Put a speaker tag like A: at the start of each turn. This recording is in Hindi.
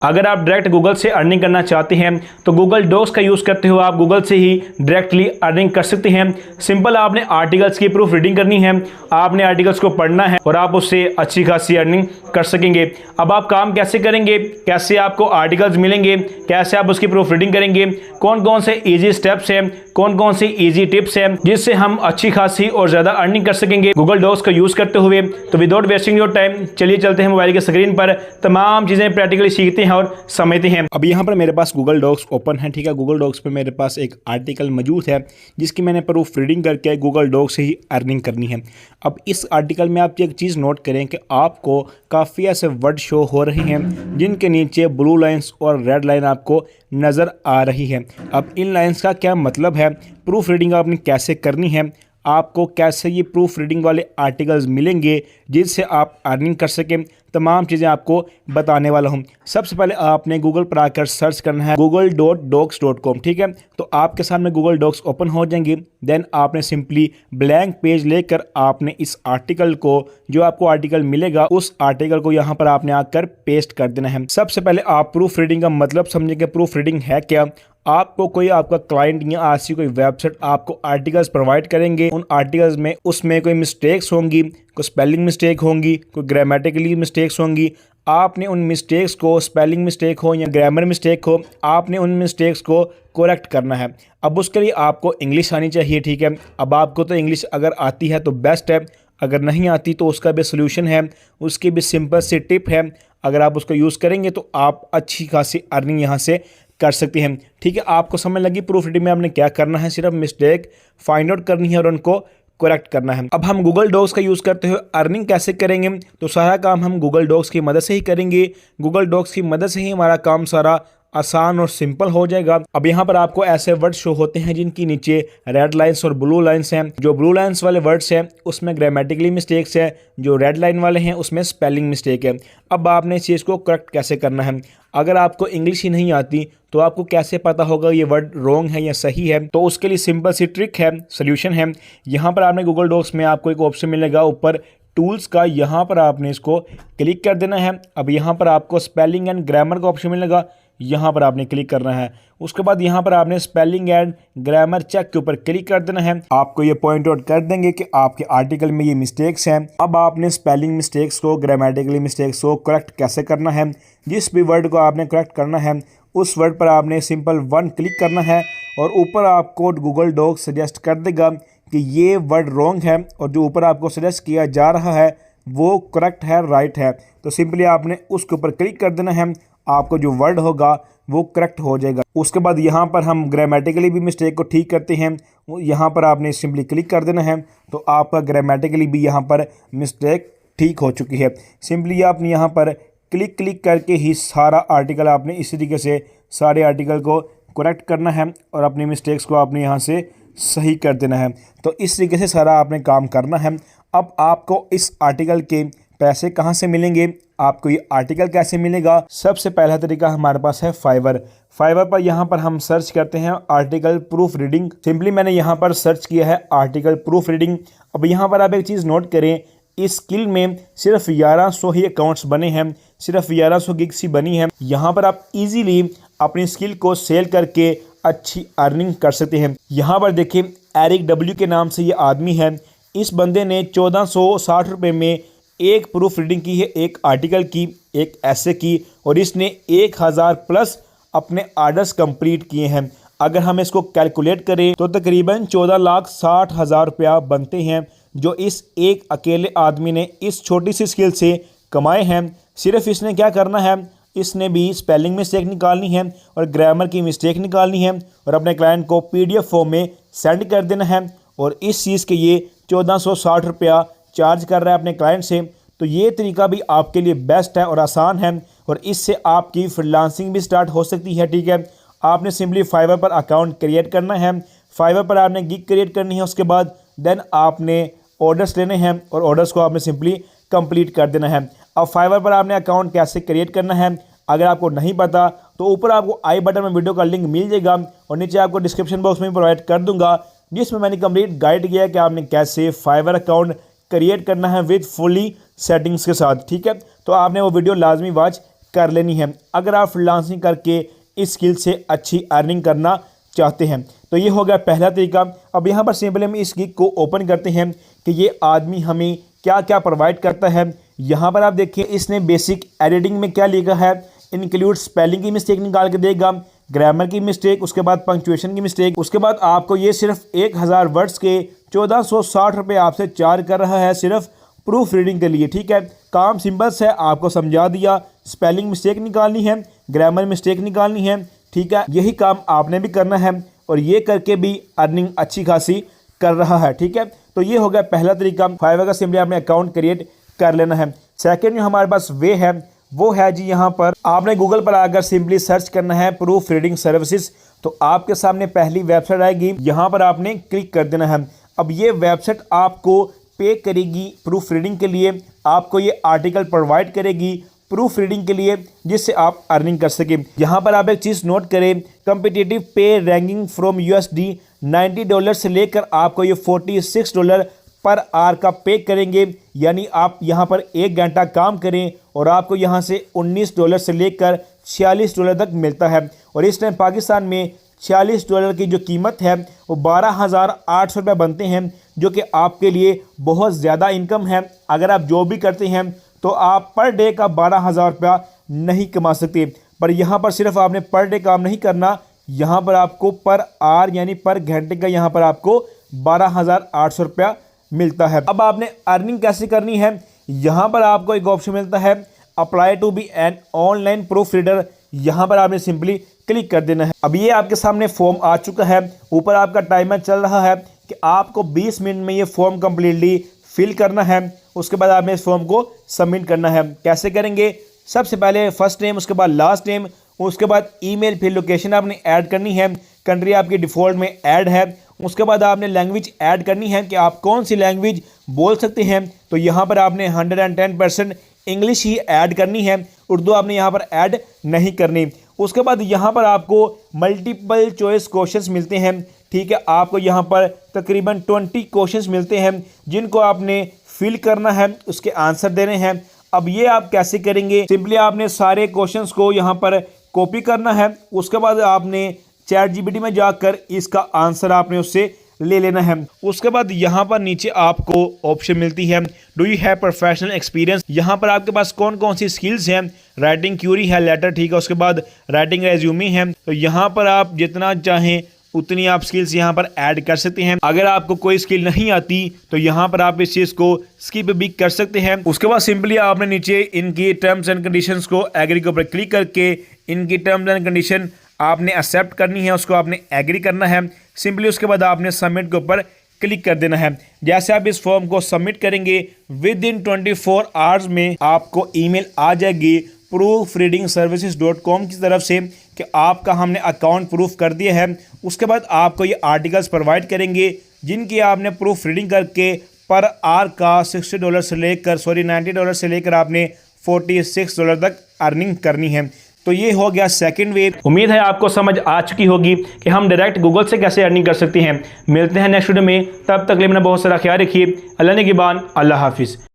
A: अगर आप डायरेक्ट गूगल से अर्निंग करना चाहते हैं तो गूगल डॉक्स का यूज़ करते हुए आप गूगल से ही डायरेक्टली अर्निंग कर सकते हैं। सिंपल आपने आर्टिकल्स की प्रूफ रीडिंग करनी है, आपने आर्टिकल्स को पढ़ना है और आप उससे अच्छी खासी अर्निंग कर सकेंगे। अब आप काम कैसे करेंगे, कैसे आपको आर्टिकल्स मिलेंगे, कैसे आप उसकी प्रूफ रीडिंग करेंगे, कौन कौन से ईजी स्टेप्स हैं, कौन कौन सी ईजी टिप्स हैं जिससे हम अच्छी खासी और ज़्यादा अर्निंग कर सकेंगे गूगल डॉक्स का यूज़ करते हुए। तो विदाउट वेस्टिंग योर टाइम चलिए चलते हैं मोबाइल के स्क्रीन पर, तमाम चीज़ें प्रैक्टिकली सीखते हैं और समझते हैं। अब यहाँ पर मेरे पास गूगल डॉक्स ओपन है, ठीक है। गूगल डॉक्स पे मेरे पास एक आर्टिकल मौजूद है जिसकी मैंने प्रूफ रीडिंग करके गूगल डॉक्स से ही अर्निंग करनी है। अब इस आर्टिकल में आप एक चीज़ नोट करें कि आपको काफ़ी ऐसे वर्ड शो हो रहे हैं जिनके नीचे ब्लू लाइन्स और रेड लाइन आपको नज़र आ रही है। अब इन लाइन्स का क्या मतलब है, प्रूफ रीडिंग आपने कैसे करनी है, आपको कैसे ये प्रूफ रीडिंग वाले आर्टिकल्स मिलेंगे जिनसे आप अर्निंग कर सकें, तमाम चीज़ें आपको बताने वाला हूं। सबसे पहले आपने गूगल पर आकर सर्च करना है google.docs.com, ठीक है। तो आपके सामने गूगल डॉक्स ओपन हो जाएंगी। देन आपने सिंपली ब्लैंक पेज लेकर आपने इस आर्टिकल को, जो आपको आर्टिकल मिलेगा, उस आर्टिकल को यहाँ पर आपने आकर पेस्ट कर देना है। सबसे पहले आप प्रूफ रीडिंग का मतलब समझेंगे। प्रूफ रीडिंग है क्या? आपको कोई आपका क्लाइंट या ऐसी कोई वेबसाइट आपको आर्टिकल्स प्रोवाइड करेंगे, उन आर्टिकल्स में उसमें कोई मिस्टेक्स होंगी, कोई स्पेलिंग मिस्टेक होंगी, कोई ग्रामेटिकली मिस्टेक्स होंगी। आपने उन मिस्टेक्स को, स्पेलिंग मिस्टेक हो या ग्रामर मिस्टेक हो, आपने उन मिस्टेक्स को करेक्ट करना है। अब उसके लिए आपको इंग्लिश आनी चाहिए, ठीक है। अब आपको तो इंग्लिश अगर आती है तो बेस्ट है, अगर नहीं आती तो उसका भी सोल्यूशन है, उसकी भी सिंपल सी टिप है। अगर आप उसको यूज़ करेंगे तो आप अच्छी खासी अर्निंग यहाँ से कर सकते हैं, ठीक है। आपको समझ लगी प्रूफ रीडिंग में आपने क्या करना है, सिर्फ मिस्टेक फाइंड आउट करनी है और उनको करेक्ट करना है। अब हम गूगल डॉक्स का यूज़ करते हुए अर्निंग कैसे करेंगे, तो सारा काम हम गूगल डॉक्स की मदद से ही करेंगे। गूगल डॉक्स की मदद से ही हमारा काम सारा आसान और सिंपल हो जाएगा। अब यहाँ पर आपको ऐसे वर्ड शो होते हैं जिनकी नीचे रेड लाइंस और ब्लू लाइंस हैं। जो ब्लू लाइंस वाले वर्ड्स हैं उसमें ग्रामेटिकली मिस्टेक्स है, जो रेड लाइन वाले हैं उसमें स्पेलिंग मिस्टेक है। अब आपने इस चीज़ को करेक्ट कैसे करना है? अगर आपको इंग्लिश ही नहीं आती तो आपको कैसे पता होगा ये वर्ड रॉन्ग है या सही है? तो उसके लिए सिंपल सी ट्रिक है, सोल्यूशन है। यहाँ पर आपने गूगल डॉक्स में आपको एक ऑप्शन मिलेगा ऊपर टूल्स का, यहाँ पर आपने इसको क्लिक कर देना है। अब यहाँ पर आपको स्पेलिंग एंड ग्रामर का ऑप्शन मिलेगा, यहाँ पर आपने क्लिक करना है। उसके बाद यहाँ पर आपने स्पेलिंग एंड ग्रामर चेक के ऊपर क्लिक कर देना है। आपको ये पॉइंट आउट कर देंगे कि आपके आर्टिकल में ये मिस्टेक्स हैं। अब आपने स्पेलिंग मिस्टेक्स को, ग्रामेटिकली मिस्टेक्स को करेक्ट कैसे करना है, जिस भी वर्ड को आपने करेक्ट करना है उस वर्ड पर आपने सिंपल 1 क्लिक करना है और ऊपर आपको गूगल डॉक्स सजेस्ट कर देगा कि ये वर्ड रॉन्ग है और जो ऊपर आपको सजेस्ट किया जा रहा है वो करेक्ट है, राइट है। तो सिंपली आपने उसके ऊपर क्लिक कर देना है, आपको जो वर्ड होगा वो करेक्ट हो जाएगा। उसके बाद यहाँ पर हम ग्रामेटिकली भी मिस्टेक को ठीक करते हैं, यहाँ पर आपने सिंपली क्लिक कर देना है तो आपका ग्रामेटिकली भी यहाँ पर मिस्टेक ठीक हो चुकी है। सिंपली आपने यहाँ पर क्लिक करके ही सारा आर्टिकल आपने इसी तरीके से सारे आर्टिकल को करेक्ट करना है और अपनी मिस्टेक्स को आपने यहाँ से सही कर देना है। तो इस तरीके से सारा आपने काम करना है। अब आपको इस आर्टिकल के पैसे कहाँ से मिलेंगे, आपको ये आर्टिकल कैसे मिलेगा? सबसे पहला तरीका हमारे पास है फाइवर। फाइवर पर यहाँ पर हम सर्च करते हैं आर्टिकल प्रूफ रीडिंग। सिंपली मैंने यहाँ पर सर्च किया है आर्टिकल प्रूफ रीडिंग। अब यहाँ पर आप एक चीज़ नोट करें, इस स्किल में सिर्फ 1100 ही अकाउंट्स बने हैं, सिर्फ 1100 गिग्स ही बनी है। यहाँ पर आप इजीली अपनी स्किल को सेल करके अच्छी अर्निंग कर सकते हैं। यहाँ पर देखिए एरिक डब्ल्यू के नाम से ये आदमी है। इस बंदे ने 1460 रुपये में एक प्रूफ रीडिंग की है, एक आर्टिकल की, एक ऐसे की, और इसने 1000 प्लस अपने आर्डर्स कंप्लीट किए हैं। अगर हम इसको कैलकुलेट करें तो तकरीबन 14,60,000 रुपया बनते हैं जो इस एक अकेले आदमी ने इस छोटी सी स्किल से कमाए हैं। सिर्फ इसने क्या करना है, इसने भी स्पेलिंग मिस्टेक निकालनी है और ग्रामर की मिस्टेक निकालनी है और अपने क्लाइंट को PDF फॉर्म में सेंड कर देना है और इस चीज़ के ये 1460 रुपया चार्ज कर रहा है अपने क्लाइंट से। तो ये तरीका भी आपके लिए बेस्ट है और आसान है और इससे आपकी फ्रीलांसिंग भी स्टार्ट हो सकती है, ठीक है। आपने सिंपली फाइवर पर अकाउंट क्रिएट करना है, फाइवर पर आपने गिग क्रिएट करनी है, उसके बाद देन आपने ऑर्डर्स लेने हैं और ऑर्डर्स को आपने सिंपली कंप्लीट कर देना है। अब फाइवर पर आपने अकाउंट कैसे क्रिएट करना है अगर आपको नहीं पता तो ऊपर आपको आई बटन में वीडियो का लिंक मिल जाएगा और नीचे आपको डिस्क्रिप्शन बॉक्स में प्रोवाइड कर दूंगा जिसमें मैंने कंप्लीट गाइड किया है कि आपने कैसे फाइवर अकाउंट क्रिएट करना है विद फुली सेटिंग्स के साथ, ठीक है। तो आपने वो वीडियो लाजमी वॉच कर लेनी है अगर आप फ्रीलांसिंग करके इस स्किल से अच्छी अर्निंग करना चाहते हैं। तो ये हो गया पहला तरीका। अब यहाँ पर सिंपली हम इस गिग को ओपन करते हैं कि ये आदमी हमें क्या क्या प्रोवाइड करता है। यहाँ पर आप देखिए इसने बेसिक एडिटिंग में क्या लिखा है, इंक्लूड स्पेलिंग की मिस्टेक निकाल के देगा, ग्रामर की मिस्टेक, उसके बाद पंक्चुएशन की मिस्टेक, उसके बाद आपको ये सिर्फ 1000 वर्ड्स के 1460 रुपये आपसे चार्ज कर रहा है सिर्फ प्रूफ रीडिंग के लिए। ठीक है, काम सिंपल से आपको समझा दिया, स्पेलिंग मिस्टेक निकालनी है, ग्रामर मिस्टेक निकालनी है। ठीक है, यही काम आपने भी करना है और ये करके भी अर्निंग अच्छी खासी कर रहा है। ठीक है, तो ये हो गया पहला तरीका, फाइवर का सिंपली आपने अकाउंट क्रिएट कर लेना है। सेकेंड जो हमारे पास वे है वो है जी, यहाँ पर आपने गूगल पर आकर सिंपली सर्च करना है प्रूफ रीडिंग सर्विसेज, तो आपके सामने पहली वेबसाइट आएगी, यहाँ पर आपने क्लिक कर देना है। अब ये वेबसाइट आपको पे करेगी प्रूफ रीडिंग के लिए, आपको ये आर्टिकल प्रोवाइड करेगी प्रूफ रीडिंग के लिए जिससे आप अर्निंग कर सकें। यहाँ पर आप एक चीज़ नोट करें, कम्पिटिटिव पे रैंकिंग फ्रॉम USD $90 से लेकर आपको ये $46 पर आवर का पे करेंगे, यानी आप यहाँ पर 1 घंटा काम करें और आपको यहाँ से $19 से लेकर $46 तक मिलता है। और इस टाइम पाकिस्तान में $46 की जो कीमत है वो 12,800 रुपये बनते हैं, जो कि आपके लिए बहुत ज़्यादा इनकम है। अगर आप जॉब भी करते हैं तो आप पर डे का 12,000 रुपया नहीं कमा सकते, पर यहाँ पर सिर्फ आपने पर डे काम नहीं करना, यहाँ पर आपको पर आवर यानी पर घंटे का यहाँ पर आपको 12,800 रुपया मिलता है। अब आपने अर्निंग कैसे करनी है, यहाँ पर आपको एक ऑप्शन मिलता है apply to be an online proof reader, यहाँ पर आपने सिंपली क्लिक कर देना है। अब ये आपके सामने फॉर्म आ चुका है, ऊपर आपका टाइमर चल रहा है कि आपको 20 मिनट में ये फॉर्म कम्प्लीटली फिल करना है। उसके बाद आपने इस फॉर्म को सबमिट करना है। कैसे करेंगे, सबसे पहले फर्स्ट नेम, उसके बाद लास्ट नेम, उसके बाद ईमेल, फिर लोकेशन आपने ऐड करनी है, कंट्री आपकी डिफ़ॉल्ट में ऐड है। उसके बाद आपने लैंग्वेज ऐड करनी है कि आप कौन सी लैंग्वेज बोल सकते हैं, तो यहाँ पर आपने 110% इंग्लिश ही ऐड करनी है, उर्दू आपने यहाँ पर ऐड नहीं करनी। उसके बाद यहाँ पर आपको मल्टीपल चॉइस क्वेश्चंस मिलते हैं। ठीक है, आपको यहाँ पर तकरीबन 20 क्वेश्चंस मिलते हैं जिनको आपने फिल करना है, उसके आंसर देने हैं। अब ये आप कैसे करेंगे, सिंपली आपने सारे क्वेश्चंस को यहाँ पर कॉपी करना है, उसके बाद आपने ChatGPT में जाकर इसका आंसर आपने उससे ले लेना है। उसके बाद यहाँ पर नीचे आपको ऑप्शन मिलती है do you have professional experience, यहाँ पर आपके पास कौन कौन सी स्किल्स हैं, राइटिंग क्यूरी है, लेटर, ठीक है, उसके बाद राइटिंग रेज्यूमे है। तो यहाँ पर आप जितना चाहें उतनी आप स्किल्स यहाँ पर ऐड कर सकते हैं। अगर आपको कोई स्किल नहीं आती तो यहाँ पर आप इस चीज़ को स्किप भी कर सकते हैं। उसके बाद सिंपली आपने नीचे इनकी टर्म्स एंड कंडीशंस को एग्री के ऊपर क्लिक करके इनकी टर्म्स एंड कंडीशन आपने एक्सेप्ट करनी है, उसको आपने एग्री करना है सिंपली। उसके बाद आपने सबमिट के ऊपर क्लिक कर देना है। जैसे आप इस फॉर्म को सबमिट करेंगे विद इन 24 आवर्स में आपको ईमेल आ जाएगी proofreadingservices.com की तरफ से कि आपका हमने अकाउंट प्रूफ कर दिया है। उसके बाद आपको ये आर्टिकल्स प्रोवाइड करेंगे जिनकी आपने प्रूफ रीडिंग करके पर आवर का $90 से लेकर आपने $46 तक अर्निंग करनी है। तो ये हो गया सेकंड वे। उम्मीद है आपको समझ आ चुकी होगी कि हम डायरेक्ट गूगल से कैसे अर्निंग कर सकते हैं। मिलते हैं नेक्स्ट वीडियो में, तब तक के लिए अपना बहुत सारा ख्याल रखिए। अल्लाह ने गिबान, अल्लाह हाफिज़।